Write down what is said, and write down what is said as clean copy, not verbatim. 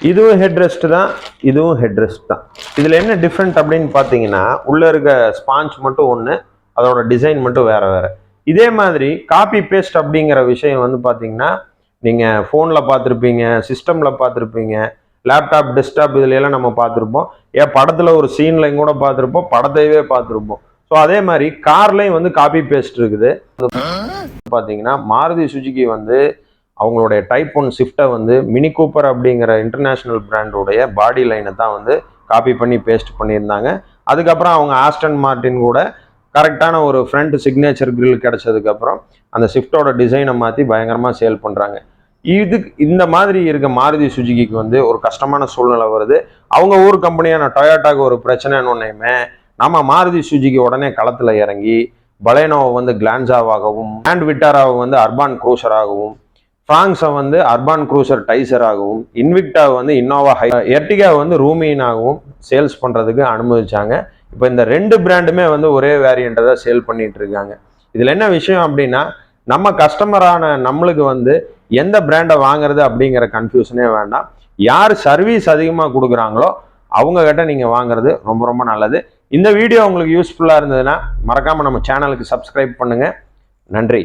இதுவும் head rest தான், இதுவும் ஹெட் ரெஸ்ட் தான். இதில் என்ன டிஃப்ரெண்ட் அப்படின்னு பார்த்தீங்கன்னா, உள்ளே இருக்க ஸ்பாஞ்ச் மட்டும் ஒன்று, அதோட டிசைன் மட்டும் வேறு வேறு. இதே மாதிரி காப்பி பேஸ்ட் அப்படிங்கிற விஷயம் வந்து பார்த்தீங்கன்னா, நீங்கள் ஃபோனில் பார்த்துருப்பீங்க, சிஸ்டமில் பார்த்துருப்பீங்க, லேப்டாப் டெஸ்க்டாப் இதுலையெல்லாம் நம்ம பார்த்துருப்போம். ஏன் படத்தில் ஒரு சீன்லையும் கூட பார்த்துருப்போம், படத்தையவே பார்த்துருப்போம். ஸோ அதே மாதிரி கார்லையும் வந்து காப்பி பேஸ்ட் இருக்குது. பார்த்தீங்கன்னா மாருதி சுஜுகி வந்து அவங்களுடைய டைப் 1 ஸ்விஃப்ட்டை வந்து மினி கூப்பர் அப்படிங்கிற இன்டர்நேஷ்னல் பிராண்டோடைய பாடி லைனை தான் வந்து காப்பி பண்ணி பேஸ்ட் பண்ணியிருந்தாங்க. அதுக்கப்புறம் அவங்க ஆஸ்டன் மார்டின் கூட கரெக்டான ஒரு ஃப்ரண்ட் சிக்னேச்சர் கிரில் கிடைச்சதுக்கப்புறம் அந்த ஸ்விஃப்ட்டோட டிசைனை மாற்றி பயங்கரமாக சேல் பண்ணுறாங்க. இந்த மாதிரி இருக்க மாருதி சுஜுகிக்கு வந்து ஒரு கஷ்டமான சூழ்நிலை வருது. அவங்க ஊர் கம்பெனியான டொயோட்டாக்கு ஒரு பிரச்சனைன்னு ஒன்றையுமே நம்ம மாருதி சுஜுகி உடனே களத்தில் இறங்கி பலேனோவை வந்து கிளான்ஸாவாகவும், கிராண்ட் விட்டாராவை வந்து அர்பான் க்ரூசராகவும், ஃப்ராங்ஸை வந்து அர்பான் க்ரூசர் டைசராகவும், இன்விக்டாவை வந்து இன்னோவா எர்டிகாவை வந்து ரூமீனாகவும் சேல்ஸ் பண்ணுறதுக்கு அனுமதிச்சாங்க. இப்போ இந்த 2 பிராண்டுமே வந்து ஒரே வேரியண்ட்டை தான் சேல் பண்ணிட்டு இருக்காங்க. இதில் என்ன விஷயம் அப்படின்னா, நம்ம கஸ்டமரான நம்மளுக்கு வந்து எந்த பிராண்டை வாங்குறது அப்படிங்கிற கன்ஃபியூஷனே வேண்டாம். யார் சர்வீஸ் அதிகமாக கொடுக்குறாங்களோ அவங்க கிட்ட நீங்கள் வாங்குறது ரொம்ப ரொம்ப நல்லது. இந்த வீடியோ உங்களுக்கு யூஸ்ஃபுல்லாக இருந்ததுன்னா மறக்காமல் நம்ம சேனலுக்கு சப்ஸ்கிரைப் பண்ணுங்கள். நன்றி.